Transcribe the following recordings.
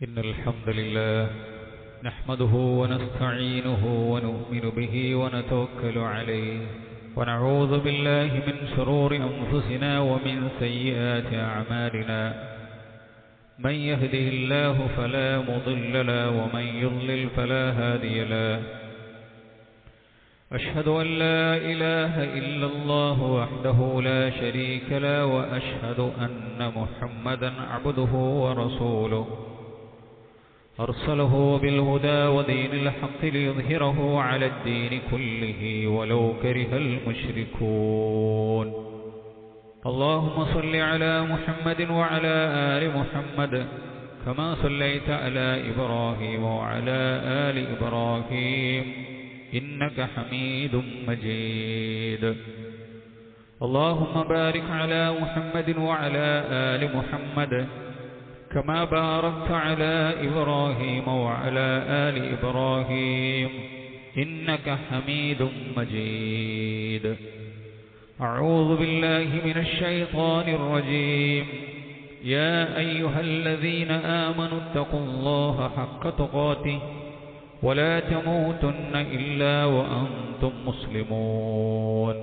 إن الحمد لله نحمده ونستعينه ونؤمن به ونتوكل عليه ونعوذ بالله من شرور أنفسنا ومن سيئات أعمالنا من يهده الله فلا مضل له ومن يضلل فلا هادي له أشهد أن لا إله إلا الله وحده لا شريك له وأشهد أن محمدا عبده ورسوله أرسله بالهدى ودين الحق ليظهره على الدين كله ولو كره المشركون اللهم صل على محمد وعلى آل محمد كما صليت على إبراهيم وعلى آل إبراهيم إنك حميد مجيد اللهم بارك على محمد وعلى آل محمد كما باركت على إبراهيم وعلى آل إبراهيم إنك حميد مجيد أعوذ بالله من الشيطان الرجيم يا أيها الذين آمنوا اتقوا الله حق تقاته ولا تموتن إلا وأنتم مسلمون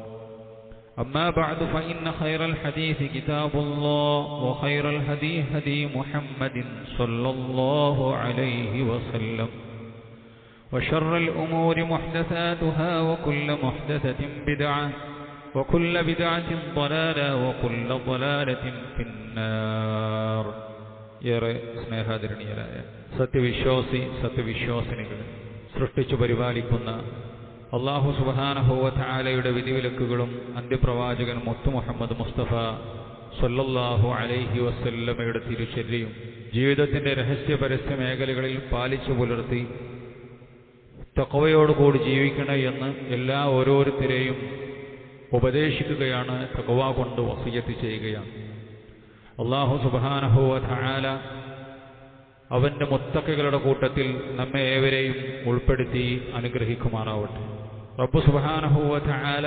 أما بعد فإن خير الحديث كتاب الله وخير الهدي هدي محمد صلى الله عليه وسلم وشر الأمور محدثاتها وكل محدثة بدعة وكل بدعة ضلالة وكل ضلالة في النار ഏറെ സ്നേഹാദരണീയരായ സത്യവിശ്വാസിനികൾ സൃഷ്ടിച്ചു പരിപാലിക്കുന്ന അല്ലാഹു സുബ്ഹാനഹു വ തആലയുടെ വിധിവിലക്കുകളും അന്ത്യപ്രവാചകൻ മുത്തു മുഹമ്മദ് മുസ്തഫ സ്വല്ലല്ലാഹു അലൈഹി വസല്ലമയുടെ തിരുചര്യയും ജീവിതത്തിന്റെ രഹസ്യ പരസ്യ മേഖലകളിൽ പാലിച്ചു പുലർത്തി തഖ്വയോടുകൂടി ജീവിക്കണേ എന്ന് എല്ലാ ഓരോരുത്തരെയും ഉപദേശിക്കുകയാണ്, തഖ്വ കൊണ്ട് വസിയത്ത് ചെയ്യുകയാണ്. അല്ലാഹു സുബ്ഹാനഹു വ തആല അവന്റെ മുത്തഖികളുടെ കൂട്ടത്തിൽ നമ്മെ ഏവരെയും ഉൾപ്പെടുത്തി അനുഗ്രഹിക്കുമാറാവട്ടെ. റബ്ബ് സുബ്ഹാനഹു വ തആല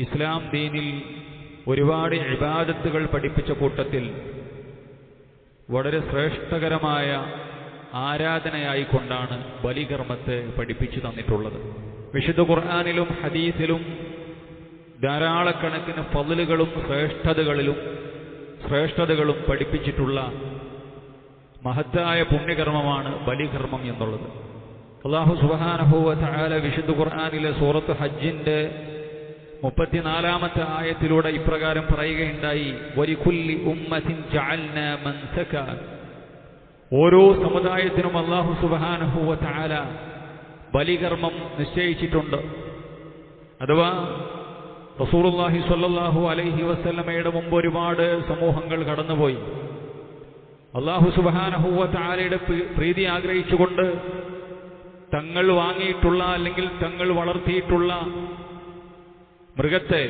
ഇസ്ലാം ദീനിൽ ഒരുപാട് ഇബാദത്തുകൾ പഠിപ്പിച്ച കൂട്ടത്തിൽ വളരെ ശ്രേഷ്ഠകരമായ ആരാധനയായിക്കൊണ്ടാണ് ബലികർമ്മത്തെ പഠിപ്പിച്ചു തന്നിട്ടുള്ളത്. വിശുദ്ധ ഖുർആനിലും ഹദീസിലും ധാരാളക്കണക്കിന് ഫضലുകളും ശ്രേഷ്ഠതകളും പഠിപ്പിച്ചിട്ടുള്ള മഹത്തായ പുണ്യകർമ്മമാണ് ബലികർമ്മം എന്നുള്ളത്. അല്ലാഹു സുബ്ഹാനഹു വ തആല വിശുദ്ധ ഖുർആനിലെ സൂറത്ത് ഹജ്ജിന്റെ 34-ാമത്തെ ആയത്തിലൂടെ ഇപ്രകാരം പറയുകയുണ്ടായി, വലികുല്ലി ഉമ്മത്തിൻ ജഅൽനാ മൻസക. ഓരോ സമുദായത്തിനും അല്ലാഹു സുബ്ഹാനഹു വ തആല ബലികർമ്മം നിശ്ചയിച്ചിട്ടുണ്ട്. അഥവാ റസൂലുള്ളാഹി സ്വല്ലല്ലാഹു അലൈഹി വസല്ലമയുടെ മുമ്പ് ഒരുപാട് സമൂഹങ്ങൾ കടന്നുപോയി. അല്ലാഹു സുബ്ഹാനഹു വ തആലയുടെ പ്രീതി ആഗ്രഹിച്ചുകൊണ്ട് തങ്ങൾ വാങ്ങിയിട്ടുള്ള അല്ലെങ്കിൽ തങ്ങൾ വളർത്തിയിട്ടുള്ള മൃഗത്തെ,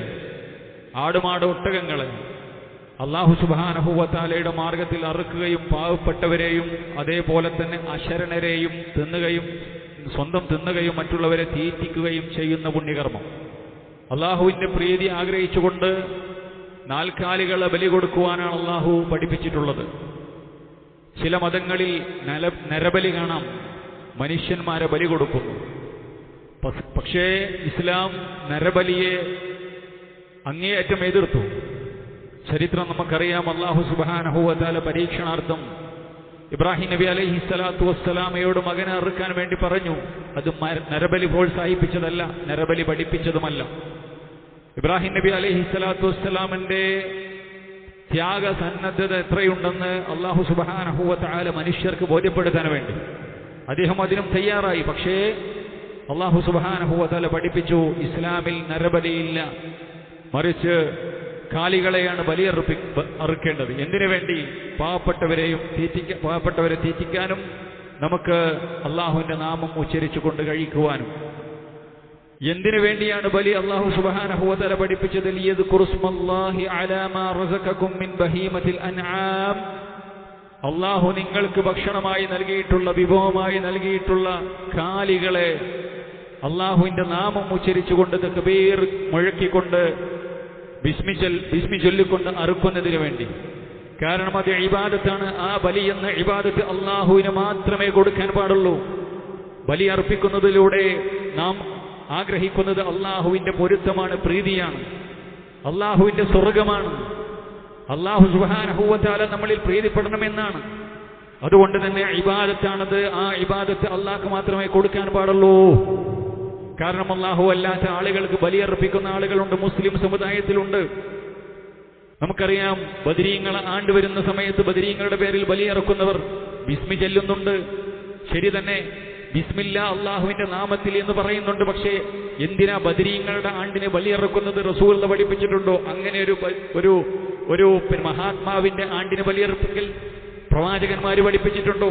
ആടുമാട് ഒട്ടകങ്ങളെ അല്ലാഹു സുബ്ഹാനഹു വ തആലയുടെ മാർഗത്തിൽ അറുക്കുകയും പാവപ്പെട്ടവരെയും അതേപോലെ തന്നെ അശരണരെയും സ്വന്തം തിന്നുകയും മറ്റുള്ളവരെ തീറ്റിക്കുകയും ചെയ്യുന്ന പുണ്യകർമ്മം. അല്ലാഹുവിന്റെ പ്രീതി ആഗ്രഹിച്ചുകൊണ്ട് നാൽക്കാലികളെ ബലി കൊടുക്കുവാനാണ് അല്ലാഹു പഠിപ്പിച്ചിട്ടുള്ളത്. ചില മതങ്ങളിൽ നരബലി കാണാം, മനുഷ്യന്മാരെ ബലി കൊടുക്കുന്നു. പക്ഷേ ഇസ്ലാം നരബലിയെ അങ്ങേയറ്റം എതിർത്തു. ചരിത്രം നമുക്കറിയാം. അല്ലാഹു സുബ്ഹാനഹു വ തആല പരീക്ഷണാർത്ഥം ഇബ്രാഹിം നബി അലൈഹി സ്വലാത്തു വസ്സലാമയോട് മകനെ അറുക്കാൻ വേണ്ടി പറഞ്ഞു. അത് നരബലി പ്രോത്സാഹിപ്പിച്ചതല്ല, നരബലി പഠിപ്പിച്ചതുമല്ല. ഇബ്രാഹിം നബി അലൈഹി സ്വലാത്തു വസ്സലാമിന്റെ ത്യാഗസന്നദ്ധത എത്രയുണ്ടെന്ന് അല്ലാഹു സുബ്ഹാനഹു വ തആല മനുഷ്യർക്ക് ബോധ്യപ്പെടുത്താൻ വേണ്ടി അദ്ദേഹം അതിനും തയ്യാറായി. പക്ഷേ അല്ലാഹു സുബ്ഹാനഹു വ തആല പഠിപ്പിച്ചു, ഇസ്ലാമിൽ നരബലിയില്ല, മറിച്ച് കാലികളെയാണ് അറുക്കേണ്ടത്. എന്തിനു വേണ്ടി? പാവപ്പെട്ടവരെ തീറ്റിക്കാനും നമുക്ക് അല്ലാഹുവിന്റെ നാമം ഉച്ചരിച്ചുകൊണ്ട് കഴിക്കുവാനും. എന്തിനു വേണ്ടിയാണ് ബലി അല്ലാഹു സുബ്ഹാനഹു വ തആല പഠിപ്പിച്ചത്? ലിയദ്കുറുസ്മല്ലാഹി അലാ മാ റസഖകും മിൻ ബഹീമത്തിൽ അൻആം. അല്ലാഹു നിങ്ങൾക്ക് ഭക്ഷണമായി നൽകിയിട്ടുള്ള, വിഭവമായി നൽകിയിട്ടുള്ള കാലികളെ അല്ലാഹുവിന്റെ നാമം ഉച്ചരിച്ചുകൊണ്ട് തക്ബീർ മുഴക്കിക്കൊണ്ട് ബിസ്മി ചൊല്ലിക്കൊണ്ട് അറുക്കുന്നതിന് വേണ്ടി. കാരണം അത് ഇബാദത്താണ്. ആ ബലി എന്ന ഇബാദത്ത് അള്ളാഹുവിന് മാത്രമേ കൊടുക്കാൻ പാടുള്ളൂ. ബലി അർപ്പിക്കുന്നതിലൂടെ നാം ആഗ്രഹിക്കുന്നത് അള്ളാഹുവിന്റെ പൊരുത്തമാണ്, പ്രീതിയാണ്, അള്ളാഹുവിന്റെ സ്വർഗമാണ്. അള്ളാഹു സുബ്ഹാനഹു വ തആല നമ്മളിൽ പ്രീതിപ്പെടണമെന്നാണ്. അതുകൊണ്ട് തന്നെ ഇബാദത്താണത്. ആ ഇബാദത്ത് അള്ളാഹ്ക്ക് മാത്രമേ കൊടുക്കാൻ പാടുള്ളൂ. കാരണം അള്ളാഹു അല്ലാത്ത ആളുകൾക്ക് ബലിയർപ്പിക്കുന്ന ആളുകളുണ്ട്, മുസ്ലിം സമുദായത്തിലുണ്ട്. നമുക്കറിയാം, ബദരീങ്ങളെ ആണ്ടുവരുന്ന സമയത്ത് ബദരീങ്ങളുടെ പേരിൽ ബലിയിറക്കുന്നവർ ബിസ്മി ചെല്ലുന്നുണ്ട്. ശരി തന്നെ, ബിസ്മില്ല അള്ളാഹുവിന്റെ നാമത്തിൽ എന്ന് പറയുന്നുണ്ട്. പക്ഷേ എന്തിനാ ബദരീങ്ങളുടെ ആണ്ടിന് ബലിയിറക്കുന്നത്? റസൂൽ പഠിപ്പിച്ചിട്ടുണ്ടോ? അങ്ങനെ ഒരു മഹാത്മാവിന്റെ ആണ്ടിന് ബലിയർപ്പിക്കൽ പ്രവാചകന്മാര് പഠിപ്പിച്ചിട്ടുണ്ടോ?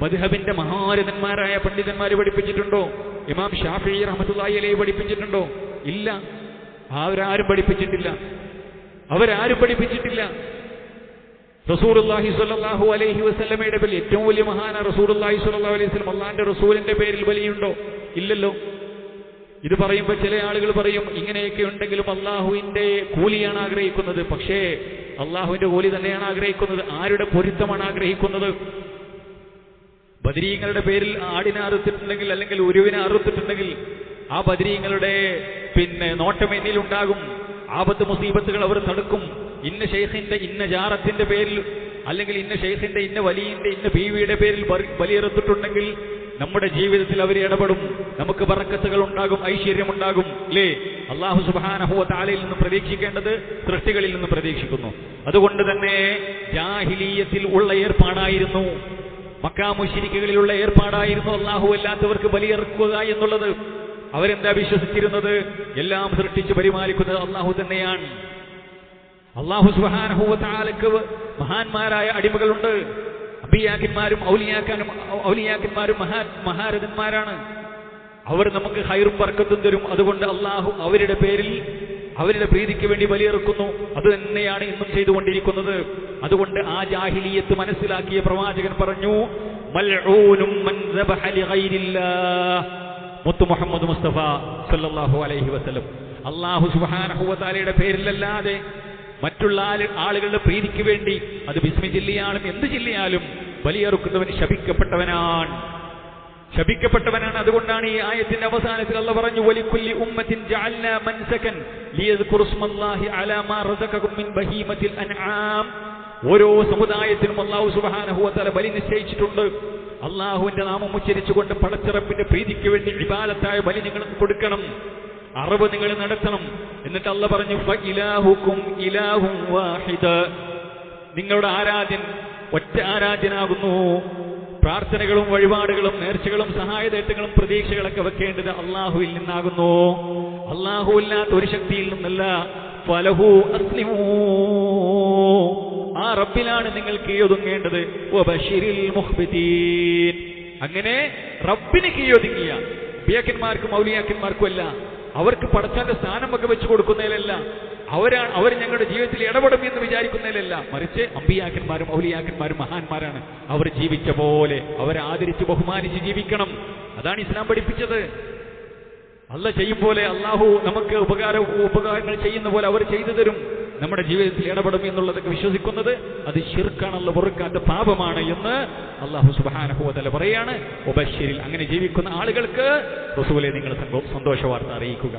മദ്ഹബിന്റെ മഹാരഥന്മാരായ പണ്ഡിതന്മാര് പഠിപ്പിച്ചിട്ടുണ്ടോ? ഇമാം ഷാഫിഈ റഹ്മത്തുള്ളാഹി അലൈഹി പഠിപ്പിച്ചിട്ടുണ്ടോ? ഇല്ല, അവരാരും പഠിപ്പിച്ചിട്ടില്ല. റസൂലുള്ളാഹി സ്വല്ലല്ലാഹു അലൈഹി വസല്ലമയുടെ പേരിൽ ഏറ്റവും വലിയ മഹാന റസൂലുള്ളാഹി സ്വല്ലല്ലാഹു അലൈഹി വസല്ലം, അള്ളാന്റെ റസൂലിന്റെ പേരിൽ ബലിയുണ്ടോ? ഇല്ലല്ലോ. ഇത് പറയുമ്പോൾ ചില ആളുകൾ പറയും, ഇങ്ങനെയൊക്കെ ഉണ്ടെങ്കിലും അള്ളാഹുവിന്റെ കൂലിയാണ് ആഗ്രഹിക്കുന്നത്. പക്ഷേ അള്ളാഹുവിന്റെ കൂലി തന്നെയാണ് ആഗ്രഹിക്കുന്നത്. ആരുടെ പൊരുത്തമാണ് ആഗ്രഹിക്കുന്നത്? ബദരീങ്ങളുടെ പേരിൽ ആടിനെ അറുത്തിട്ടുണ്ടെങ്കിൽ, അല്ലെങ്കിൽ ഉരുവിനെ അറുത്തിട്ടുണ്ടെങ്കിൽ ആ ബദരീങ്ങളുടെ നോട്ടം എന്നിലുണ്ടാകും. ആപത്ത് മുസീബത്തുകൾ അവർ തടുക്കും. ഇന്ന ഷെയ്ഖിന്റെ ഇന്ന ജാറത്തിന്റെ പേരിൽ, അല്ലെങ്കിൽ ഇന്ന ഷെയ്ഖിന്റെ ഇന്ന വലിയന്റെ ഇന്ന ബീവിയുടെ പേരിൽ ബലിയെറുത്തിട്ടുണ്ടെങ്കിൽ നമ്മുടെ ജീവിതത്തിൽ അവർ ഇടപെടും. നമുക്ക് ബറക്കത്തുകൾ ഉണ്ടാകും, ഐശ്വര്യമുണ്ടാകും. അല്ലേ? അല്ലാഹു സുബ്ഹാനഹു വ തആലയിൽ നിന്ന് പ്രതീക്ഷിക്കേണ്ടത് സൃഷ്ടികളിൽ നിന്ന് പ്രതീക്ഷിക്കുന്നു. അതുകൊണ്ട് തന്നെ ജാഹിലിയ്യത്തിൽ ഉള്ള ഏർപ്പാടായിരുന്നു, മക്കാ മുശ്രിക്കുകളിലുള്ള ഏർപ്പാടായിരുന്നു അല്ലാഹു അല്ലാത്തവർക്ക് ബലിയെറുക്കുക എന്നുള്ളത്. അവരെന്താ വിശ്വസിച്ചിരുന്നത്? എല്ലാം സൃഷ്ടിച്ച് പരിപാലിക്കുന്നത് അല്ലാഹു തന്നെയാണ്. അല്ലാഹു സുബ്ഹാനഹു വ തആലക്ക് മഹാന്മാരായ അടിമകളുണ്ട്. അമ്പിയാക്കന്മാരും ഔലിയാക്കന്മാരും മഹാരഥന്മാരാണ്. അവർ നമുക്ക് ഖൈറും ബർക്കത്തും തരും. അതുകൊണ്ട് അല്ലാഹു അവരുടെ പേരിൽ, അവരുടെ പ്രീതിക്ക് വേണ്ടി ബലിയെറുക്കുന്നു. അത് തന്നെയാണ് ഇന്നും ചെയ്തുകൊണ്ടിരിക്കുന്നത്. അതുകൊണ്ട് ആ ജാഹിലിയത്ത് മനസ്സിലാക്കിയ പ്രവാചകൻ പറഞ്ഞു, മൽഊനും മൻ ദബഹ ലിഗൈരില്ലാഹ്. മുത്തു മുഹമ്മദ് മുസ്തഫ സല്ലല്ലാഹു അലൈഹി വസല്ലം, അല്ലാഹു സുബ്ഹാനഹു വ തആലയുടെ പേരിലല്ലാതെ മറ്റുള്ള ആളുകളുടെ പ്രീതിക്ക് വേണ്ടി, അത് ബിസ്മി ചൊല്ലിയാലും എന്ത് ചൊല്ലിയാലും ബലിയെറുക്കുന്നവൻ ശപിക്കപ്പെട്ടവനാണ്. അതുകൊണ്ടാണ് ഈ ആയത്തിന്റെ അവസാനത്തിൽ അല്ലാഹു പറഞ്ഞു, വലികുല്ലി ഉമ്മത്തിൻ ജഅൽനാ മൻസകൻ ലിയദ്കുറു സ്മല്ലാഹി അലാ മാ റസഖകും മിൻ ബഹീമത്തിൽ അൻആം. ഓരോ സമുദായത്തിനും അല്ലാഹു സുബ്ഹാനഹു വ തആല ബലി നിശ്ചയിച്ചിട്ടുണ്ട്. അള്ളാഹുവിന്റെ നാമം ഉച്ചരിച്ചുകൊണ്ട് പടച്ചിറപ്പിന്റെ പ്രീതിക്ക് വേണ്ടി ഇബാദത്തായ ബലി നിങ്ങൾ കൊടുക്കണം, അറവ് നിങ്ങൾ നടത്തണം. എന്നിട്ട് അല്ലാഹു പറഞ്ഞു, ഫഇലാഹുക്കും ഇലാഹുൻ വാഹിദ്. നിങ്ങളുടെ ആരാധ്യൻ ഒറ്റ ആരാധ്യനാകുന്നു. പ്രാർത്ഥനകളും വഴിപാടുകളും നേർച്ചകളും സഹായതേട്ടങ്ങളും പ്രതീക്ഷകളൊക്കെ വെക്കേണ്ടത് അള്ളാഹുവിൽ നിന്നാകുന്നു, അള്ളാഹു ഇല്ലാത്ത ഒരു ശക്തിയിൽ നിന്നല്ല. ഫലഹു അസ്ലിമൂ. ആ റബ്ബിലാണ് നിങ്ങൾ കീഴൊതുങ്ങേണ്ടത്. വബശിരിൽ മുഖ്ബിതീൻ. അങ്ങനെ റബ്ബിന് കീഴൊതുങ്ങിയ ബിയക്കന്മാർക്കും ഔലിയാക്കന്മാർക്കും അല്ല, അവർക്ക് പടച്ചവന്റെ സ്ഥാനമൊക്കെ വെച്ചു കൊടുക്കുന്നതിലല്ല, അവർ ഞങ്ങളുടെ ജീവിതത്തിൽ ഇടപെടും എന്ന് വിചാരിക്കുന്നതിലല്ല, മറിച്ച് അമ്പിയാക്കന്മാരും ഔലിയാക്കന്മാരും മഹാന്മാരാണ്. അവർ ജീവിച്ച പോലെ അവരെ ആദരിച്ച് ബഹുമാനിച്ച് ജീവിക്കണം. അതാണ് ഇസ്ലാം പഠിപ്പിച്ചത്. അല്ലാഹു ചെയ്യും പോലെ, അള്ളാഹു നമുക്ക് ഉപകാരങ്ങൾ ചെയ്യുന്ന പോലെ അവർ ചെയ്തു തരും. നമ്മുടെ ജീവിതത്തിൽ ഇടപെടും എന്നുള്ളതൊക്കെ വിശ്വസിക്കുന്നത് അത് ശിർക്കാണ്, അല്ലാഹു വെറുക്കാത്ത പാപമാണ് എന്ന് അല്ലാഹു സുബ്ഹാനഹു വ തആല പറയാണ്. വബശ്ശിരിൽ, അങ്ങനെ ജീവിക്കുന്ന ആളുകൾക്ക് റസൂലേ നിങ്ങൾ സന്തോഷ വാർത്ത അറിയിക്കുക.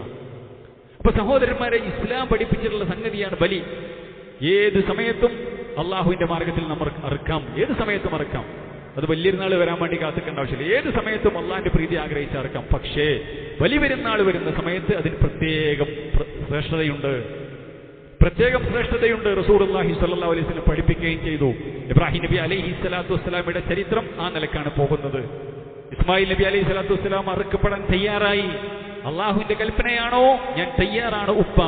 അപ്പൊ സഹോദരന്മാരെ, ഇസ്ലാം പഠിപ്പിച്ചിട്ടുള്ള സംഗതിയാണ് ബലി. ഏത് സമയത്തും അള്ളാഹുവിന്റെ മാർഗത്തിൽ നമ്മൾ അറുക്കാം, ഏത് സമയത്തും അറുക്കാം. അത് വലിയൊരുനാൾ വരാൻ വേണ്ടി കാത്തിക്കേണ്ട ആവശ്യമില്ല. ഏത് സമയത്തും അള്ളാഹിന്റെ പ്രീതി ആഗ്രഹിച്ച് അറുക്കാം. പക്ഷേ വലിയ പെരുന്നാൾ വരുന്ന സമയത്ത് അതിന് പ്രത്യേകം ശ്രേഷ്ഠതയുണ്ട്. റസൂലുള്ളാഹി സ്വല്ലല്ലാഹു അലൈഹി വസല്ലം പഠിപ്പിക്കുകയും ചെയ്തു. ഇബ്രാഹിം നബി അലൈഹി സ്വലാത്തു വസ്സലാമയുടെ ചരിത്രം ആ നിലക്കാണ് പോകുന്നത്. ഇസ്മായിൽ നബി അലൈഹി സ്വലാത്തു വസ്സലാം അറുക്കപ്പെടാൻ തയ്യാറായി. അള്ളാഹുവിന്റെ കൽപ്പനയാണോ, ഞാൻ തയ്യാറാണ് ഉപ്പ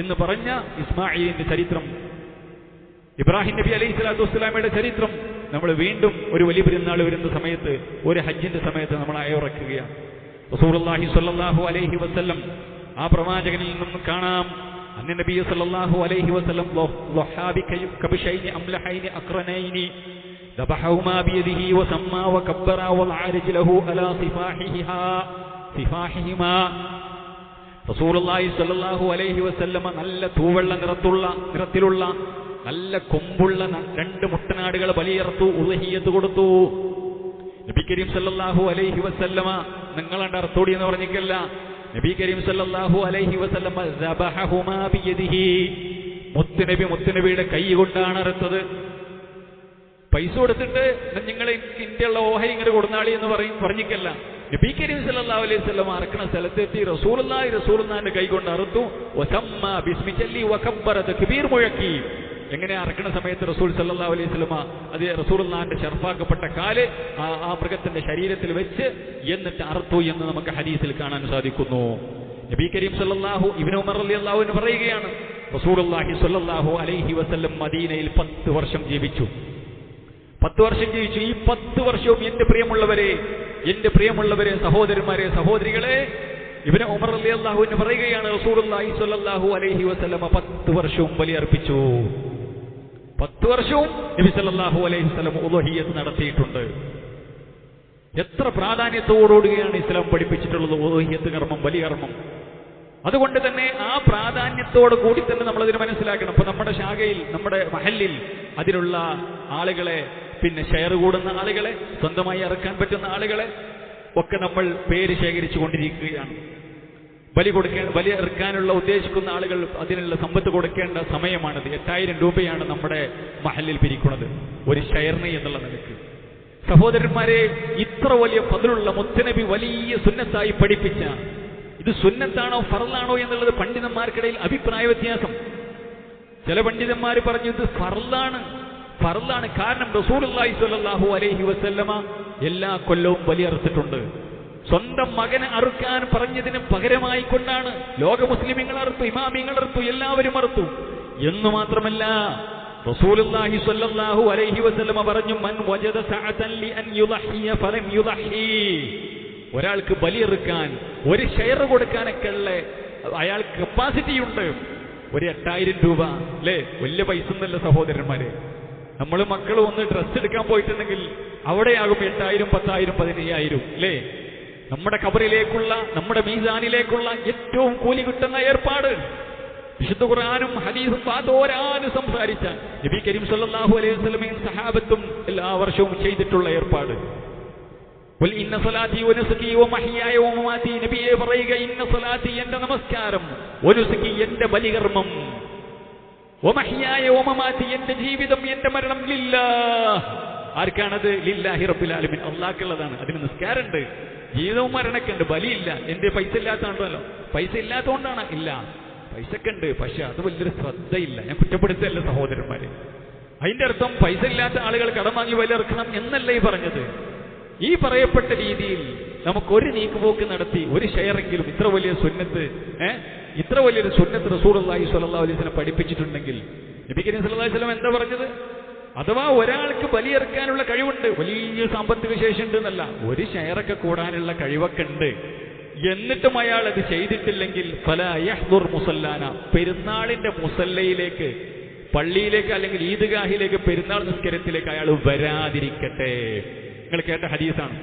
എന്ന് പറഞ്ഞ ഇസ്മായിലിന്റെ ചരിത്രം, ഇബ്രാഹിം നബി അലൈഹി സ്വലാത്തു വസ്സലാമയുടെ ചരിത്രം നമ്മൾ വീണ്ടും ഒരു വലിയ പെരുന്നാൾ വരുന്ന സമയത്ത്, ഒരു ഹജ്ജിന്റെ സമയത്ത് നമ്മൾ അയവിറക്കുകയാണ്. റസൂലുള്ളാഹി സ്വല്ലല്ലാഹു അലൈഹി വസല്ലം, ആ പ്രവാചകനിൽ നിന്നും കാണാം, അന്ന നബി സല്ലല്ലാഹു അലൈഹി വസല്ലം ളഹാബി കബശൈനി അംലഹൈനി അഖ്റനൈനി ദബഹുമാ ബിയദിഹി വസമ്മാ വകബ്ബറ വൽഅർജ ലഹു അലാ സിഫാഹിഹിമാ. റസൂലുള്ളാഹി സ്വല്ലല്ലാഹു അലൈഹി വസല്ലം നല്ല തൂവെള്ള നിറത്തിലുള്ള നല്ല കൊമ്പുള്ള 2 മുട്ടനാടുകൾ ബലിയറുത്തു, ഉദ്ഹിയ്യത്ത് കൊടുത്തു. നബി കരീം സല്ലല്ലാഹു അലൈഹി വസല്ലമ നിങ്ങളുടെ അർത്ഥോടി എന്ന് പറഞ്ഞിക്കല്ല, നബി കരീം സല്ലല്ലാഹു അലൈഹി വസല്ലമ ദബഹഹുമാ ബിയദിഹി, മുത്തുനബിയുടെ കൈ കൊണ്ടാണ് അറുത്തത്. പൈസ കൊടുത്തിട്ട് നിങ്ങൾ ഇന്ത്യയുള്ള ഓഹരി ഇങ്ങോട്ട് കൊടുന്നാളി എന്ന് പറഞ്ഞിക്കല്ല. നബി കരീം സല്ലല്ലാഹു അലൈഹി വസല്ലം അറക്കണ സ്ഥലത്തെത്തി റസൂലുള്ളാഹിന്റെ കൈ കൊണ്ട് അറുത്തു. വസമ്മ ബിസ്മി ചൊല്ലി വകബ്ബറ തക്ബീർ മുഴക്കി. എങ്ങനെ അറക്കണ സമയത്ത് റസൂൽ സല്ലല്ലാഹു അലൈഹി വസല്ലം അത് റസൂലുള്ളാഹിന്റെ ഷർഫാക്കപ്പെട്ട കാല് ആ മൃഗത്തിന്റെ ശരീരത്തിൽ വെച്ച് എന്നിട്ട് അറുത്തു എന്ന് നമുക്ക് ഹദീസിൽ കാണാൻ സാധിക്കുന്നു. നബി കരീം സല്ലല്ലാഹു ഇബ്നു ഉമർ റളിയല്ലാഹു അൻഹു പറയുകയാണ്, റസൂലുള്ളാഹി സല്ലല്ലാഹു അലൈഹി വസല്ലം മദീനയിൽ 10 വർഷം ജീവിച്ചു. 10 വർഷം ജീവിച്ചു. ഈ 10 വർഷവും എന്റെ പ്രിയമുള്ളവരെ സഹോദരന്മാരെ, സഹോദരികളെ, ഇബ്നു ഉമർ റളിയല്ലാഹു അൻഹു പറയുകയാണ്, റസൂലുള്ളാഹി സ്വല്ലല്ലാഹു അലൈഹി വസല്ലം 10 വർഷവും ബലിയർപ്പിച്ചു. 10 വർഷവും നബി സല്ലല്ലാഹു അലൈഹി വസല്ലം ഉദ്ഹിയ്യത്ത് നടത്തിയിട്ടുണ്ട്. എത്ര പ്രാധാന്യത്തോടുകൂടിയാണ് ഇസ്ലാം പഠിപ്പിച്ചിട്ടുള്ളത് ഉദ്ഹിയ്യത്ത് കർമ്മം, ബലികർമ്മം. അതുകൊണ്ട് തന്നെ ആ പ്രാധാന്യത്തോടു കൂടി തന്നെ നമ്മളതിന് മനസ്സിലാക്കണം. ഇപ്പൊ നമ്മുടെ ശാഖയിൽ, നമ്മുടെ മഹല്ലിൽ അതിലുള്ള ആളുകളെ, പിന്നെ ഷെയർ കൂടുന്ന ആളുകളെ, സ്വന്തമായി ഇറക്കാൻ പറ്റുന്ന ആളുകളെ ഒക്കെ നമ്മൾ പേര് ശേഖരിച്ചു കൊണ്ടിരിക്കുകയാണ്. ബലി ഇറക്കാനുള്ള ഉദ്ദേശിക്കുന്ന ആളുകൾ അതിനുള്ള സമ്പത്ത് കൊടുക്കേണ്ട സമയമാണിത്. 8000 രൂപയാണ് നമ്മുടെ മഹല്ലിൽ പിരിക്കുന്നത് ഒരു ഷെയറിന് എന്നുള്ള നിലക്ക്. സഹോദരന്മാരെ, ഇത്ര വലിയ ഫദ്ലുള്ള മുത്തനബി വലിയ സുന്നത്തായി പഠിപ്പിച്ച, ഇത് സുന്നത്താണോ ഫർളാണോ എന്നുള്ളത് പണ്ഡിതന്മാർക്കിടയിൽ അഭിപ്രായ വ്യത്യാസം. ചില പണ്ഡിതന്മാർ പറഞ്ഞു ഇത് ഫർളാണ്. കാരണം റസൂലുള്ളാഹി സ്വല്ലല്ലാഹു അലൈഹി വസല്ലമ എല്ലാ കൊല്ലവും ബലിയറുത്തിട്ടുണ്ട്. സ്വന്തം മകനെ അറുക്കാൻ പറഞ്ഞതിന് പകരമായി കൊണ്ടാണ് ലോക മുസ്ലിമീങ്ങൾ അറുത്തു, ഇമാമിങ്ങൾ അറുത്തു, എല്ലാവരും അറുത്തു. എന്നു മാത്രമല്ല, റസൂലുള്ളാഹി സ്വല്ലല്ലാഹു അലൈഹി വസല്ലമ പറഞ്ഞു, മൻ വജദ സഅതൻ ലിഅൻ യുളഹിയ ഫലം യുളഹി. ഒരാൾക്ക് ബലിയെറുക്കാൻ, ഒരു ഷെയർ കൊടുക്കാനൊക്കെ ഉള്ള അയാൾക്ക് കപ്പാസിറ്റി ഉണ്ട്. ഒരു 8000 രൂപ അല്ലേ, വലിയ പൈസ ഒന്നല്ല സഹോദരന്മാരെ. നമ്മൾ മക്കൾ ഒന്ന് ഡ്രസ് എടുക്കാൻ പോയിട്ടുണ്ടെങ്കിൽ അവിടെയാകും 8000, 10,000, 15,000 അല്ലേ. നമ്മുടെ ഖബറിലേക്കുള്ള, നമ്മുടെ മീസാനിലേക്കുള്ള ഏറ്റവും കൂലി കിട്ടുന്ന ഏർപ്പാട് വിശുദ്ധ ഖുർആനും ഹദീസും വാതോരാനും സംസാരിച്ച നബി കരീം സല്ലല്ലാഹു അലൈഹി വസല്ലമയും സഹാബത്തും എല്ലാ വർഷവും ചെയ്തിട്ടുള്ള ഏർപ്പാട്. ഇന്ന സ്വലാത്തി വനുസുകി വമഹ്യായ വമമാതി, നബിയെ പറയുക, ഇന്ന സ്വലാത്തി എന്റെ നമസ്കാരം, വനുസുകി എന്റെ ബലികർമ്മം, വമഹ്യായ വമമാതി എന്റെ ജീവിതം, എന്റെ മരണം ലില്ലാഹ്. ആർക്കാണത്? ലില്ലാഹി റബ്ബിൽ ആലമീൻ, അല്ലാഹുക്കുള്ളതാണ്. അതിന് നിസ്കാരമുണ്ട്, ജീവിതവും മരണമൊക്കെ ഉണ്ട്. ബലിയില്ല. എന്റെ പൈസ ഇല്ലാത്തതുകൊണ്ടല്ലോ. പൈസ ഇല്ലാത്തതുകൊണ്ടാണ്? ഇല്ല, പൈസക്ക് ഉണ്ട്, പക്ഷെ അത് വലിയൊരു ശ്രദ്ധയില്ല. ഞാൻ കുറ്റപ്പെടുത്തല്ല സഹോദരന്മാരെ. അതിന്റെ അർത്ഥം പൈസ ഇല്ലാത്ത ആളുകൾ കടം വാങ്ങി ബലിയിറക്കണം എന്നല്ല ഈ പറഞ്ഞത്. ഈ പറയപ്പെട്ട രീതിയിൽ നമുക്കൊരു നീക്കുപോക്ക് നടത്തി ഒരു ഷെയറെങ്കിലും ഇത്ര വലിയൊരു സുന്നത്ത് റസൂലുള്ളാഹി സ്വല്ലല്ലാഹു അലൈഹി വസല്ലം പഠിപ്പിച്ചിട്ടുണ്ടെങ്കിൽ, നബി കരീം സല്ലല്ലാഹു അലൈഹി വസല്ലം എന്താ പറഞ്ഞത്? അഥവാ ഒരാൾക്ക് ബലിയെറുക്കാനുള്ള കഴിവുണ്ട്, വലിയ സാമ്പത്തിക ശേഷി ഉണ്ട് എന്നല്ല, ഒരു ഷെയറൊക്കെ കൂടാനുള്ള കഴിവൊക്കെ ഉണ്ട്, എന്നിട്ടും അയാൾ അത് ചെയ്തിട്ടില്ലെങ്കിൽ ഫലാ യഹ്ദുർ മുസല്ലാന, പെരുന്നാളിന്റെ മുസല്ലയിലേക്ക്, പള്ളിയിലേക്ക് അല്ലെങ്കിൽ ഈദ്ഗാഹിലേക്ക്, പെരുന്നാൾ നിസ്കാരത്തിലേക്ക് അയാൾ വരാതിരിക്കട്ടെ. നിങ്ങൾ കേട്ട ഹദീസാണ്.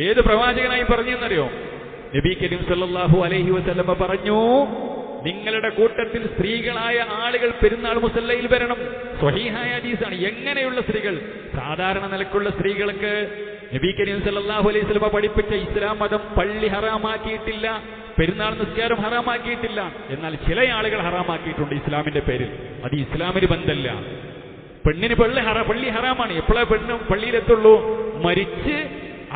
ഏത് പ്രവാചകനായി പറഞ്ഞെന്നറിയോ? നബി കരീം സല്ലല്ലാഹു അലൈഹി വസല്ലം പറഞ്ഞു, നിങ്ങളുടെ കൂട്ടത്തിൽ സ്ത്രീകളായ ആളുകൾ പെരുന്നാൾ മുസല്ലയിൽ വരണം. സ്വഹീഹായ ഹദീസാണ്. എങ്ങനെയുള്ള സ്ത്രീകൾ? സാധാരണ നിലക്കുള്ള സ്ത്രീകൾക്ക് നബി കരീം സല്ലല്ലാഹു അലൈഹി വസല്ലം പഠിപ്പിച്ച ഇസ്ലാം മതം പള്ളി ഹറാമാക്കിയിട്ടില്ല, പെരുന്നാൾ നിസ്കാരം ഹറാമാക്കിയിട്ടില്ല. എന്നാൽ ചില ആളുകൾ ഹറാമാക്കിയിട്ടുണ്ട് ഇസ്ലാമിന്റെ പേരിൽ. അത് ഇസ്ലാമിന് ബന്ധമല്ല. പെണ്ണിന് പള്ളി ഹറാമാണ്. എപ്പോഴാ പെണ്ണ് പള്ളിയിലെത്തുള്ളൂ? മരിച്ച്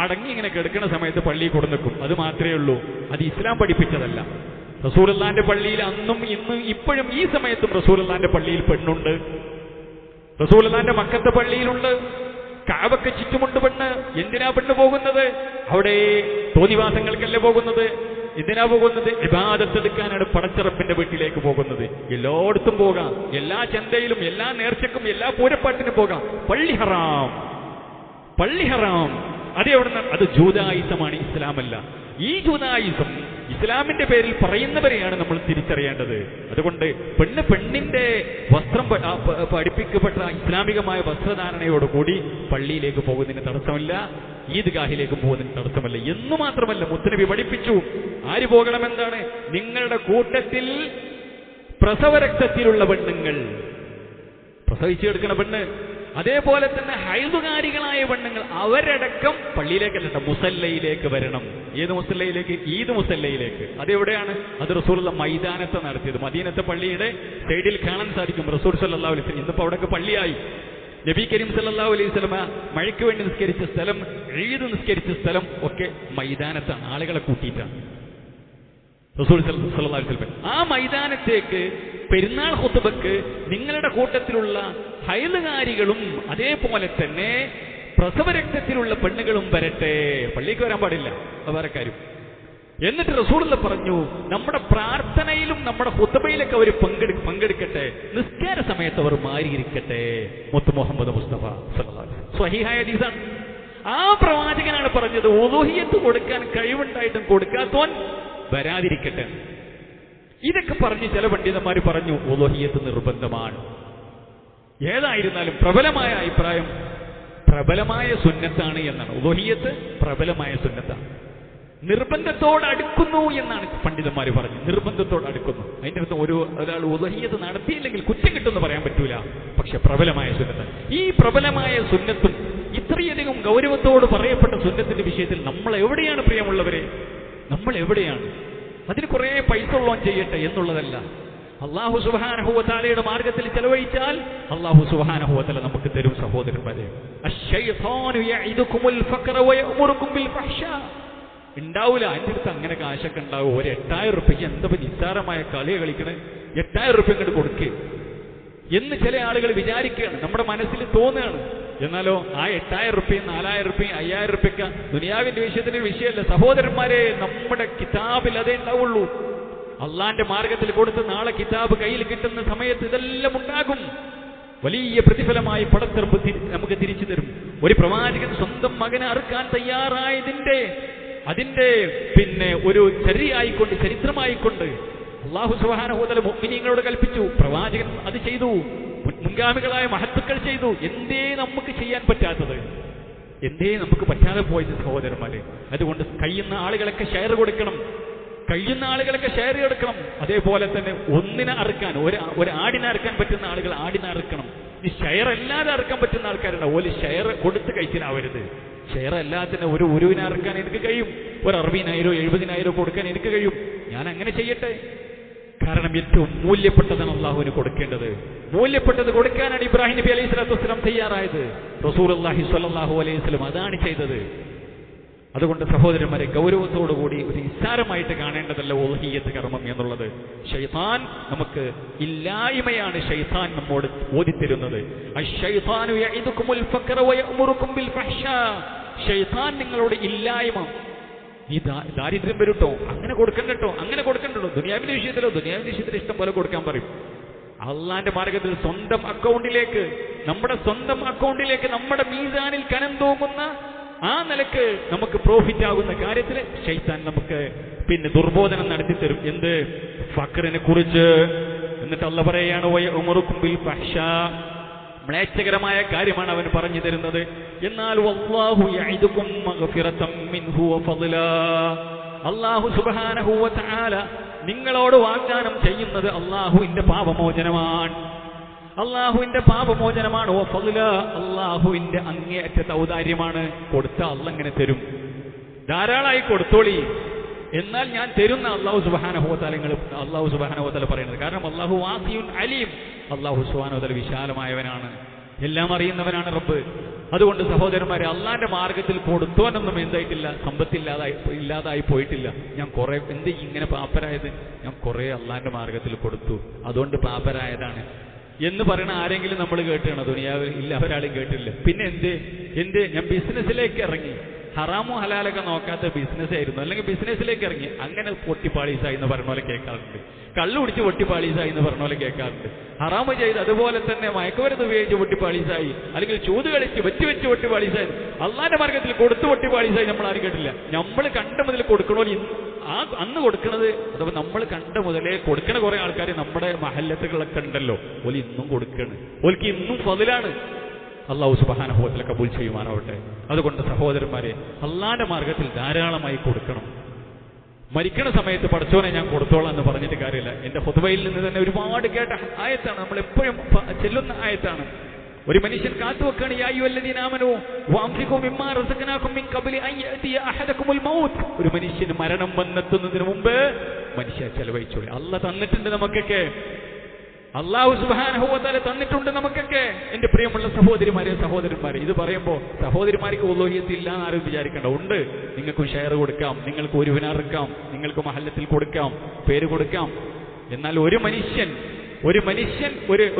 അടങ്ങി ഇങ്ങനെ കിടക്കുന്ന സമയത്ത് പള്ളിയിൽ കൊടുന്നിക്കും, അത് മാത്രമേ ഉള്ളൂ. അത് ഇസ്ലാം പഠിപ്പിച്ചതല്ല. റസൂലുള്ളാഹിന്റെ പള്ളിയിൽ അന്നും ഇന്നും ഇപ്പോഴും ഈ സമയത്തും റസൂലുള്ളാഹിന്റെ പള്ളിയിൽ പെണ്ണുണ്ട്. റസൂലുള്ളാഹിന്റെ മക്കത്തെ പള്ളിയിലുണ്ട്. കഅബക്ക് ചുറ്റുമുണ്ട് പെണ്ണ്. എന്തിനാ പെണ്ണ് പോകുന്നത്? അവിടെ തോന്നിവാസങ്ങൾക്കല്ല പോകുന്നത്. എന്തിനാ പോകുന്നത്? ഇബാദത്ത് എടുക്കാനാണ് പടച്ചറപ്പിന്റെ വീട്ടിലേക്ക് പോകുന്നത്. എല്ലായിടത്തും പോകാം, എല്ലാ ചന്തയിലും, എല്ലാ നേർച്ചക്കും, എല്ലാ പൂരപ്പാട്ടിനും പോകാം. പള്ളി ഹറാം. അത് എവിടുന്ന്? അത് ജൂദായിസമാണ്, ഇസ്ലാമല്ല. ഈ ജൂദായിസം ഇസ്ലാമിന്റെ പേരിൽ പറയുന്നവരെയാണ് നമ്മൾ തിരിച്ചറിയേണ്ടത്. അതുകൊണ്ട് പെണ്ണിന്റെ വസ്ത്രം പഠിപ്പിക്കപ്പെട്ട ഇസ്ലാമികമായ വസ്ത്രധാരണയോടുകൂടി പള്ളിയിലേക്ക് പോകുന്നതിന് തടസ്സമില്ല, ഈദ്ഗാഹിലേക്ക് പോകുന്നതിന് തടസ്സമല്ല. എന്നു മാത്രമല്ല, മുത്തനബി പഠിപ്പിച്ചു ആര് പോകണമെന്താണ്? നിങ്ങളുടെ കൂട്ടത്തിൽ പ്രസവരക്തത്തിലുള്ള പെണ്ണുങ്ങൾ, പ്രസവിച്ചെടുക്കുന്ന പെണ്ണ്, അതേപോലെ തന്നെ ഹൈദുകാരികളായ പെണ്ണുങ്ങൾ അവരടക്കം പള്ളിയിലേക്കല്ല, മുസല്ലയിലേക്ക് വരണം. ഏത് മുസല്ലയിലേക്ക്? ഈദ് മുസല്ലയിലേക്ക്. അതെവിടെയാണ്? അത് റസൂലുള്ള മൈതാനത്ത് നടത്തിയത്. മദീനത്തെ പള്ളിയുടെ സൈഡിൽ കാണാൻ സാധിക്കും റസൂൽ സല്ലല്ലാഹു അലൈഹി വസല്ലം. ഇന്നിപ്പോൾ അവിടെയൊക്കെ പള്ളിയായി. നബി കരീം സല്ലല്ലാഹു അലൈഹി വസല്ലം മഴയ്ക്ക് വേണ്ടി നിസ്കരിച്ച സ്ഥലം, ഈദ് നിസ്കരിച്ച സ്ഥലം ഒക്കെ മൈതാനത്താണ്, ആളുകളെ കൂട്ടിയിട്ടാണ് റസൂൽ സല്ലല്ലാഹു അലൈഹി വസല്ലം. ആ മൈതാനത്തേക്ക് പെരുന്നാൾ ഖുത്ബക്ക് നിങ്ങളുടെ കൂട്ടത്തിലുള്ള ഹൈലുകാരികളും അതേപോലെ തന്നെ പ്രസവരക്തത്തിലുള്ള പെണ്ണുകളും വരട്ടെ. പള്ളിക്ക് വരാൻ പാടില്ല, വേറെ കാര്യം. എന്നിട്ട് റസൂലുള്ള പറഞ്ഞു, നമ്മുടെ പ്രാർത്ഥനയിലും നമ്മുടെ ഖുത്ബയിലൊക്കെ അവർ പങ്കെടുക്കട്ടെ, നിസ്കാര സമയത്ത് അവർ മാറിയിരിക്കട്ടെ. മുത്ത് മുഹമ്മദ് മുസ്തഫ സല്ലല്ലാഹു അലൈഹി വസല്ലം സ്വഹീഹായ ഹദീസാണ്. ആ പ്രവാചകനാണ് പറഞ്ഞത്, ഉളുഹിയ്യത്ത് കൊടുക്കാൻ കഴിവുണ്ടായിട്ടും കൊടുക്കാത്തവൻ വരാതിരിക്കട്ടെ. ഇതൊക്കെ പറഞ്ഞ് ചില പണ്ഡിതന്മാർ പറഞ്ഞു ഉളുഹിയ്യത്ത് നിർബന്ധമാണ്. ഏതായിരുന്നാലും പ്രബലമായ അഭിപ്രായം പ്രബലമായ സുന്നത്താണ് എന്നാണ്. ഉളുഹിയ്യത്ത് പ്രബലമായ സുന്നത്താണ്. നിർബന്ധത്തോട് അടുക്കുന്നു എന്നാണ് പണ്ഡിതന്മാർ പറഞ്ഞു. നിർബന്ധത്തോട് അടുക്കുന്നു. അതിൻ്റെ അർത്ഥം ഒരാൾ ഉളുഹിയ്യത്ത് നടത്തിയില്ലെങ്കിൽ കുറ്റം കിട്ടുമെന്ന് പറയാൻ പറ്റൂല, പക്ഷെ പ്രബലമായ സുന്നത്താണ്. ഈ പ്രബലമായ സുന്നത്തും ഇത്രയധികം ഗൗരവത്തോട് പറയപ്പെട്ട സുന്നത്തിന്റെ വിഷയത്തിൽ നമ്മൾ എവിടെയാണ് പ്രിയമുള്ളവരെ? നമ്മൾ എവിടെയാണ്? അതിന് കുറേ പൈസ ഉള്ളവൻ ചെയ്യട്ടെ എന്നുള്ളതല്ല. അല്ലാഹു സുബ്ഹാനഹു വ തആലയുടെ മാർഗത്തിൽ ചെലവഴിച്ചാൽ അല്ലാഹു സുബ്ഹാനഹു വ തആല നമുക്ക് തരും. സഹോദരന്മാരെ, അശ്ശൈത്താനു യഇദുകുമുൽ ഫഖറ വ യഅമുറുകും ബിൽ ഫഹ്ശാ. ഉണ്ടാവൂല, എൻ്റെ അടുത്ത് അങ്ങനെ കാശൊക്കെ ഉണ്ടാവും, ഒരു 8000 റുപ്യക്ക് എന്താ നിസ്സാരമായ കളിയെ കളിക്കണേ, 8000 റുപ്യ ഇങ്ങോട്ട് കൊടുക്കുക എന്ന് ചില ആളുകൾ വിചാരിക്കുകയാണ്, നമ്മുടെ മനസ്സിൽ തോന്നുകയാണ്. എന്നാലോ ആ 8000 റുപ്യയും 4000 റുപ്യയും 5000 റുപ്യക്ക ദുനിയാവിന്റെ വിഷയത്തിന് വിഷയമല്ല. സഹോദരന്മാരെ, നമ്മുടെ കിതാബിൽ അതേ ഉണ്ടാവുള്ളൂ. അള്ളാന്റെ മാർഗത്തിൽ കൊടുത്ത് നാളെ കിതാബ് കയ്യിൽ കിട്ടുന്ന സമയത്ത് ഇതെല്ലാം ഉണ്ടാകും. വലിയ പ്രതിഫലമായി പടത്തെറുപ്പ് നമുക്ക് തിരിച്ചു തരും. ഒരു പ്രവാചകൻ സ്വന്തം മകനെ അറുക്കാൻ തയ്യാറായതിന്റെ അതിന്റെ ഒരു ചരിത്രമായിക്കൊണ്ട് അല്ലാഹു സുബ്ഹാനഹു വ തആല മുഅ്മിനീങ്ങളോട് കൽപ്പിച്ചു. പ്രവാചകൻ അത് ചെയ്തു, മുൻഗാമികളായ മഹത്തുക്കൾ ചെയ്തു. എന്തേ നമുക്ക് ചെയ്യാൻ പറ്റാത്തത്? എന്തേ നമുക്ക് പറ്റാതെ പോയത് സഹോദരന്മാരെ? അതുകൊണ്ട് കഴിയുന്ന ആളുകളൊക്കെ ഷെയർ കൊടുക്കണം, കഴിയുന്ന ആളുകളൊക്കെ ഷെയർ എടുക്കണം. അതേപോലെ തന്നെ ഒന്നിനെ അറുക്കാൻ, ഒരു ആടിനെ അറുക്കാൻ പറ്റുന്ന ആളുകൾ ആടിനെ അറുക്കണം. ഈ ഷെയർ അല്ലാതെ അറുക്കാൻ പറ്റുന്ന ആൾക്കാരുണ്ട്, ഒരു ഷെയർ കൊടുത്ത് കഴിച്ചിനാവരുത്. ഷെയർ അല്ലാതെ ഒരു ഉരുവിനെ അറുക്കാൻ എനിക്ക് കഴിയും, ഒരു 60,000 70,000 കൊടുക്കാൻ എനിക്ക് കഴിയും. ഞാൻ അങ്ങനെ ചെയ്യട്ടെ. കാരണം ഏറ്റവും മൂല്യപ്പെട്ടതാണ് അള്ളാഹുവിന് കൊടുക്കേണ്ടത്. മൂല്യപ്പെട്ടത് കൊടുക്കാനാണ് ഇബ്രാഹിം നബി അലൈഹി സ്വലാത്തു വസ്സലാം തയ്യാറായത്. റസൂലുള്ളാഹി സ്വല്ലല്ലാഹു അലൈഹി വസല്ലം അതാണ് ചെയ്തത്. അതുകൊണ്ട് സഹോദരന്മാരെ, ഗൗരവത്തോടുകൂടി ഒരു നിസ്സാരമായിട്ട് കാണേണ്ടതല്ല ഉളുഹിയ്യത്ത് കർമ്മം എന്നുള്ളത്. ശൈത്താൻ നമുക്ക് ഇല്ലായ്മയാണ് ശൈത്താൻ നമ്മോട് ഓതിത്തരുന്നത്. അശ്ശൈത്താനു യഇദുകുമുൽ ഫഖറ വ യഅമുറുകും ബിൽ ഫഹ്ശാ. ശൈത്താൻ നിങ്ങളോട് ഇല്ലായ്മ, നീ ദാരിദ്ര്യം വരട്ടോ, അങ്ങനെ കൊടുക്കണ്ടോ, അങ്ങനെ കൊടുക്കണ്ടോ. ദുനിയാവിന്റെ വിഷയത്തിൽ ഇഷ്ടം പോലെ കൊടുക്കാൻ പറയും. അള്ളാന്റെ മാർഗത്തിൽ സ്വന്തം അക്കൗണ്ടിലേക്ക്, നമ്മുടെ സ്വന്തം അക്കൗണ്ടിലേക്ക്, നമ്മുടെ മീസാനിൽ കനം തൂങ്ങുന്ന ആ നിലക്ക് നമുക്ക് പ്രോഫിറ്റ് ആകുന്ന കാര്യത്തിൽ ശൈത്താൻ നമുക്ക് ദുർബോധനം നടത്തിത്തരും. എന്ത്? ഫഖറിനെ കുറിച്ച്. എന്നിട്ട് അല്ലാഹു പറയാണ് വയഉമുറുകും ബിൽ ഫഹ്ശാ. മ്ലേച്ഛകരമായ കാര്യമാണ് അവൻ പറഞ്ഞു തരുന്നത്. എന്നാൽ വല്ലാഹു യഇദുകും മഗ്ഫിറതൻ മിൻഹു വ ഫളലാ. അല്ലാഹു സുബ്ഹാനഹു വ തആല നിങ്ങളോട് വാഗ്ദാനം ചെയ്യുന്നത് അല്ലാഹുവിന്റെ പാപമോചനമാണ്. അള്ളാഹുവിന്റെ പാപമോചനമാണ്. ഓ ഫദ്ല, അള്ളാഹുവിന്റെ അങ്ങേയറ്റത്തെ ഔദാര്യമാണ്. കൊടുത്ത അള്ളാഹ് ഇങ്ങനെ തരും. ധാരാളമായി കൊടുത്തോളി, എന്നാൽ ഞാൻ തരുന്ന അല്ലാഹു സുബ്ഹാനഹു വ തആല പറയുന്നത്. കാരണം അല്ലാഹു വാസിഉൻ അലീം, അല്ലാഹു സുബ്ഹാനഹു വ തആല വിശാലമായവനാണ്, എല്ലാം അറിയുന്നവനാണ് റബ്ബ്. അതുകൊണ്ട് സഹോദരന്മാരെ, അള്ളാന്റെ മാർഗത്തിൽ കൊടുത്തോനൊന്നും എന്തായിട്ടില്ല, ഇല്ലാതായി പോയിട്ടില്ല. ഞാൻ കുറെ എന്ത് ഇങ്ങനെ പാപ്പരായത്, ഞാൻ കുറെ അള്ളാന്റെ മാർഗത്തിൽ കൊടുത്തു, അതുകൊണ്ട് പാപ്പരായതാണ് എന്ന് പറയുന്ന ആരെങ്കിലും നമ്മൾ കേട്ടാണ്? ദുനിയാവിൽ ഇല്ല, ഒരാളും കേട്ടില്ല. പിന്നെ എന്ത് ഞാൻ ബിസിനസ്സിലേക്ക് ഇറങ്ങി, ഹറാമോ ഹലാലൊക്കെ നോക്കാത്ത ബിസിനസ് ആയിരുന്നു, അല്ലെങ്കിൽ ബിസിനസ്സിലേക്ക് ഇറങ്ങി, അങ്ങനെ പൊട്ടിപ്പാളീസായി എന്ന് പറഞ്ഞ പോലെ കേൾക്കാറുണ്ട്. കള്ളു കുടിച്ച് പൊട്ടിപ്പാളീസായി എന്ന് പറഞ്ഞ പോലെ കേൾക്കാറുണ്ട്. ഹറാമ് ചെയ്ത് അതുപോലെ തന്നെ മയക്കുമരുന്ന് ഉപയോഗിച്ച് പൊട്ടിപ്പാളീസായി, അല്ലെങ്കിൽ ചൂത് കളിച്ച് വെച്ച് പൊട്ടിപ്പാളീസായി, അള്ളാന്റെ മാർഗത്തിൽ കൊടുത്തു പൊട്ടിപ്പാളീസായി നമ്മൾ ആരും കേട്ടില്ല. നമ്മൾ കണ്ട മുതൽ കൊടുക്കണോ അന്ന് കൊടുക്കണത്, അഥവാ നമ്മൾ കണ്ട മുതലേ കൊടുക്കണ കുറെ ആൾക്കാർ നമ്മുടെ മഹല്ലത്തുകളൊക്കെ ഉണ്ടല്ലോ, ഓല് ഇന്നും കൊടുക്കണ്, ഓൽക്ക് ഇന്നും ഫദ്ലാണ്. അല്ലാഹു സുബ്ഹാനഹു വ തആല കബൂൽ ചെയ്യുമാറാവട്ടെ. അതുകൊണ്ട് സഹോദരന്മാരെ, അള്ളാന്റെ മാർഗത്തിൽ ധാരാളമായി കൊടുക്കണം. മരിക്കണ സമയത്ത് പടച്ചോനെ ഞാൻ കൊടുത്തോളാം എന്ന് പറഞ്ഞിട്ട് കാര്യമില്ല. എന്റെ ഖുതുബയിൽ നിന്ന് തന്നെ ഒരുപാട് കേട്ട ആയത്താണ്, നമ്മൾ എപ്പോഴും ചെല്ലുന്ന ആയത്താണ്. ഒരു മനുഷ്യൻ കാത്തുവെക്കാണ്, യാ അയ്യുഹല്ലദീന ആമനൂ വഅൻഫിഖൂ മിമ്മാ റസഖനാകും മിൻ ഖബ്ലി അൻ യഅതിയ അഹദകുമുൽ മൗത്ത്. ഒരു മനുഷ്യന് മരണം വന്നെത്തുന്നതിന് മുമ്പ് മനുഷ്യ ചെലവഴിച്ചോളി. അല്ലാഹ് തന്നിട്ടുണ്ട് നമുക്കൊക്കെ, അല്ലാഹു സുബ്ഹാനഹു വ തആല തന്നിട്ടുണ്ട് നമുക്കൊക്കെ. എന്റെ പ്രിയമുള്ള സഹോദരിമാരെ സഹോദരന്മാരെ, ഇത് പറയുമ്പോൾ സഹോദരിമാർക്ക് ഉലൂഹിയത്ത് ഇല്ല എന്ന് ആരും വിചാരിക്കേണ്ട. ഉണ്ട്. നിങ്ങൾക്കും ഷെയർ കൊടുക്കാം, നിങ്ങൾക്ക് ഒരു വിനാറിക്കാം, നിങ്ങൾക്ക് മഹല്ലത്തിൽ കൊടുക്കാം, പേര് കൊടുക്കാം. എന്നാൽ ഒരു മനുഷ്യൻ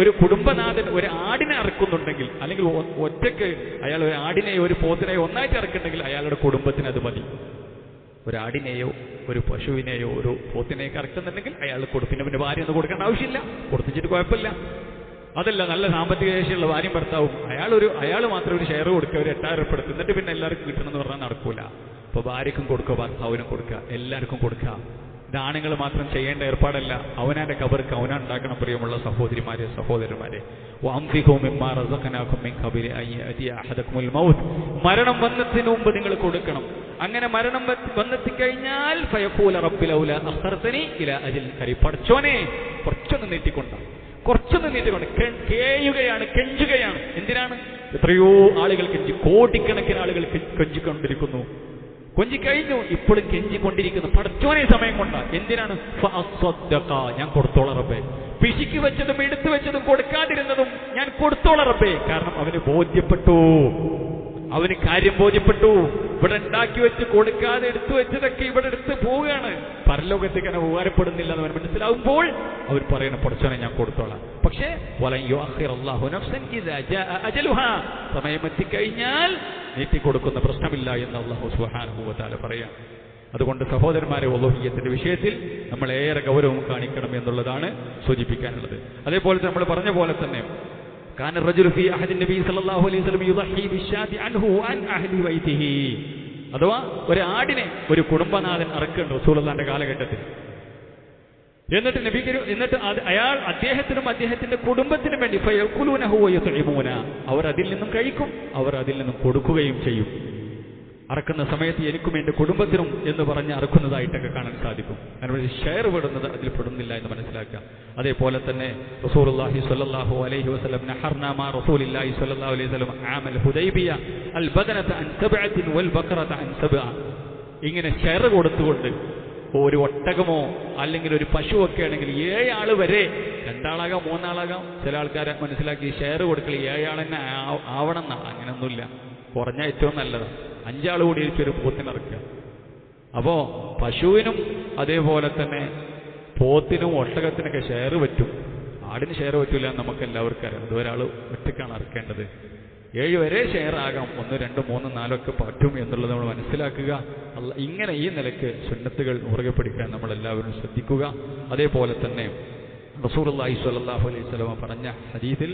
ഒരു കുടുംബനാഥൻ ഒരു ആടിനെ അറക്കുന്നുണ്ടെങ്കിൽ, അല്ലെങ്കിൽ ഒറ്റയ്ക്ക് അയാൾ ഒരു ആടിനെയോ ഒരു പോത്തിനെയോ ഒന്നായിട്ട് ഇറക്കുന്നുണ്ടെങ്കിൽ അയാളുടെ കുടുംബത്തിന് അത് മതി. ഒരാടിനെയോ ഒരു പശുവിനെയോ ഒരു പോത്തിനെയോ ഇറക്കുന്നുണ്ടെങ്കിൽ അയാൾ കൊടുപ്പിന് പിന്നെ ഭാര്യ ഒന്നും കൊടുക്കേണ്ട ആവശ്യമില്ല, കൊടുത്തിട്ട് കുഴപ്പമില്ല. അതല്ല, നല്ല സാമ്പത്തിക ശേഷിയുള്ള ഭാര്യയും ഭർത്താവും അയാൾ മാത്രം ഒരു ഷെയർ കൊടുക്കുക, ഒരു 8000 ഉറുപ്പിക എടുത്ത്, എന്നിട്ട് പിന്നെ എല്ലാവർക്കും കിട്ടണമെന്ന് പറഞ്ഞാൽ നടക്കൂല. അപ്പൊ ഭാര്യക്കും കൊടുക്കുക, ഭർത്താവിനും കൊടുക്കുക, എല്ലാവർക്കും കൊടുക്കുക. ഇത് ആണുങ്ങൾ മാത്രം ചെയ്യേണ്ട ഏർപ്പാടല്ല. അവനാന്റെ കബർക്ക് അവനാൻ ഉണ്ടാക്കണം. പ്രിയമുള്ള സഹോദരിമാരെ സഹോദരന്മാരെ, വഅൻഫിഖൂ മിമ്മാ റസഖനാകും മിൻ ഖബ്ലി അൻ യഅതിയ അഹദകുമുൽ മൗത്ത്. മരണം വന്നതിന് മുമ്പ് നിങ്ങൾ കൊടുക്കണം. അങ്ങനെ മരണം വന്നെത്തിക്കഴിഞ്ഞാൽ ഫയഖൂല റബ്ബി ലൗലാ അഖർതനി ഇലാ അജലിൻ ഖരീബ്. പടച്ചോനെ കുറച്ചൊന്ന് നീട്ടിക്കൊണ്ട, കെഞ്ചുകയാണ്. എന്തിനാണ്? എത്രയോ ആളുകൾ കെഞ്ചി, കോടിക്കണക്കിന് ആളുകൾ കെഞ്ചിക്കൊണ്ടിരിക്കുന്നു. കൊഞ്ചിക്കഴിഞ്ഞു, ഇപ്പോഴും കെഞ്ചിക്കൊണ്ടിരിക്കുന്നു. പടച്ചോനെ സമയം കൊണ്ട. എന്തിനാണ്? ഞാൻ കൊടുത്തോളാം റബ്ബേ. പിശുക്കി വെച്ചതും എടുത്തു വെച്ചതും കൊടുക്കാതിരുന്നതും ഞാൻ കൊടുത്തോളാം റബ്ബേ. കാരണം അവന് ബോധ്യപ്പെട്ടു, അവന് കാര്യം ബോധ്യപ്പെട്ടു. ഇവിടെ ഉണ്ടാക്കി വെച്ച് കൊടുക്കാതെ എടുത്തു വെച്ചതൊക്കെ ഇവിടെ എടുത്ത് പോവുകയാണ്, പരലോകത്തേക്ക് അങ്ങനെ ഉപകാരപ്പെടുന്നില്ല എന്ന് മനസ്സിലാവുമ്പോൾ അവർ പറയണം, പടച്ചോനെ ഞാൻ കൊടുത്തോളാം. പക്ഷേ സമയമെത്തിക്കഴിഞ്ഞാൽ നീട്ടിക്കൊടുക്കുന്ന പ്രശ്നമില്ല എന്ന് അല്ലാഹു സുബ്ഹാനഹു വ തആല പറയാം. അതുകൊണ്ട് സഹോദരന്മാരെ, ഉലൂഹിയ്യത്തിന്റെ വിഷയത്തിൽ നമ്മൾ ഏറെ ഗൗരവം കാണിക്കണം എന്നുള്ളതാണ് സൂചിപ്പിക്കാനുള്ളത്. അതേപോലെ നമ്മൾ പറഞ്ഞ പോലെ തന്നെ كان الرجل في عهد النبي صلى الله عليه وسلم يضحي بالشاة عنه وعن أهل بيته. അഥവാ ഒരു ആടിനെ ഒരു കുടുംബനാഥൻ അറക്കുന്നുണ്ട് റസൂലുള്ളാഹിന്റെ കാലഘട്ടത്തിൽ. എന്നിട്ട് അയാൾ അദ്ദേഹത്തിനും അദ്ദേഹത്തിന്റെ കുടുംബത്തിനും വേണ്ടി ഫയഖുലൂനഹു വയത്ഇമൂന, അവർ അതിൽ നിന്നും കഴിക്കും, അവർ അതിൽ നിന്നും കൊടുക്കുകയും ചെയ്യും. അറക്കുന്ന സമയത്ത് എനിക്കും എന്റെ കുടുംബത്തിനും എന്ന് പറഞ്ഞ് അറക്കുന്നതായിട്ടൊക്കെ കാണാൻ സാധിക്കും. കാരണം ഷെയർ പെടുന്നത് അതിൽ പെടുന്നില്ല എന്ന് മനസ്സിലാക്കുക. അതേപോലെ തന്നെ റസൂലുള്ളാഹി സ്വല്ലല്ലാഹു അലൈഹി വസല്ലം നഹർനാ മാ റസൂലില്ലാഹി സ്വല്ലല്ലാഹു അലൈഹി വസല്ലം ആമൽ ഹുദൈബിയ അൽ ബദനത അൻ സബ്അത്തിൻ വൽ ബഖറത അൻ സബ്അ. ഇങ്ങനെ ഷെയർ കൊടുത്തുകൊണ്ട് ഒരു ഒട്ടകമോ അല്ലെങ്കിൽ ഒരു പശുവൊക്കെ ആണെങ്കിൽ 7 ആൾ വരെ, 2 ആളാകാം 3 ആളാകാം, ചില ആൾക്കാരെ മനസ്സിലാക്കി ഷെയർ കൊടുക്കൽ 7 ആൾ തന്നെ ആവണം എന്നാ. അങ്ങനെയൊന്നുമില്ല, കുറഞ്ഞ ഏറ്റവും നല്ലതാണ്. 5 ആൾ കൂടി ഒരു പോത്തിനിറക്കുക. അപ്പോ പശുവിനും അതേപോലെ തന്നെ പോത്തിനും ഒട്ടകത്തിനൊക്കെ ഷെയർ പറ്റും, ആടിന് ഷെയർ പറ്റൂല എന്ന് നമുക്ക് എല്ലാവർക്കും അറിയാം. അത് ഒരാൾ ഒറ്റക്കാണ് അറക്കേണ്ടത്. 7 വരെ ഷെയർ ആകാം, 1, 2, 3, 4 ഒക്കെ പറ്റും എന്നുള്ളത് നമ്മൾ മനസ്സിലാക്കുക. ഇങ്ങനെ ഈ നിലയ്ക്ക് സുന്നത്തുകൾ മുറുകെ പിടിക്കാൻ നമ്മൾ എല്ലാവരും ശ്രദ്ധിക്കുക. അതേപോലെ തന്നെ റസൂലുള്ളാഹി സ്വല്ലല്ലാഹു അലൈഹി വസല്ലം പറഞ്ഞ ഹദീസിൽ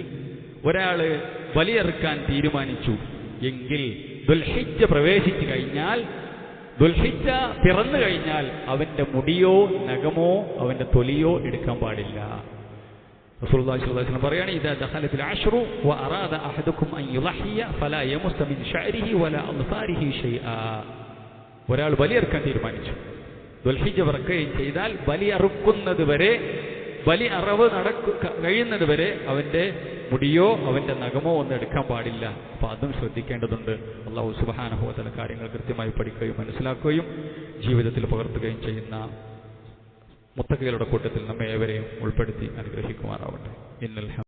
ഒരാള് ബലിയറുക്കാൻ തീരുമാനിച്ചു എങ്കിൽ ദുൽഹിജ്ജ പ്രവേശിച്ചു കഴിഞ്ഞാൽ, ദുൽഹിജ്ജ പിറന്നു കഴിഞ്ഞാൽ അവന്റെ മുടിയോ നഖമോ അവന്റെ തൊലിയോ എടുക്കാൻ പാടില്ല. റസൂലുള്ളാഹി സ്വല്ലല്ലാഹു അലൈഹി വസല്ലം പറയാണ്, ഇദാ ദഖലത്തിൽ അശ്റു വഅറാദ അഹദുക്കും അൻ യുളഹിയ ഫലാ യമസ്സ മിൻ ശഅരിഹി വലാ അദ്ഫാരിഹി ഷൈആ. ഒരാൾ ബലിയറുക്കാൻ തീരുമാനിച്ചു, ദുൽഹിജ്ജ പിറക്കുകയും ചെയ്താൽ ബലിയറുക്കുന്നത് വരെ, ബലി അറവ് കഴിയുന്നത് വരെ അവന്റെ മുടിയോ അവന്റെ നഖമോ ഒന്നും എടുക്കാൻ പാടില്ല. അപ്പൊ അതും ശ്രദ്ധിക്കേണ്ടതുണ്ട്. അല്ലാഹു സുബ്ഹാനഹു വ തആല കാര്യങ്ങൾ കൃത്യമായി പഠിക്കുകയും മനസ്സിലാക്കുകയും ജീവിതത്തിൽ പകർത്തുകയും ചെയ്യുന്ന മുത്തഖികളുടെ കൂട്ടത്തിൽ നമ്മെ ഏവരെയും ഉൾപ്പെടുത്തി അനുഗ്രഹിക്കുമാറാവട്ടെ.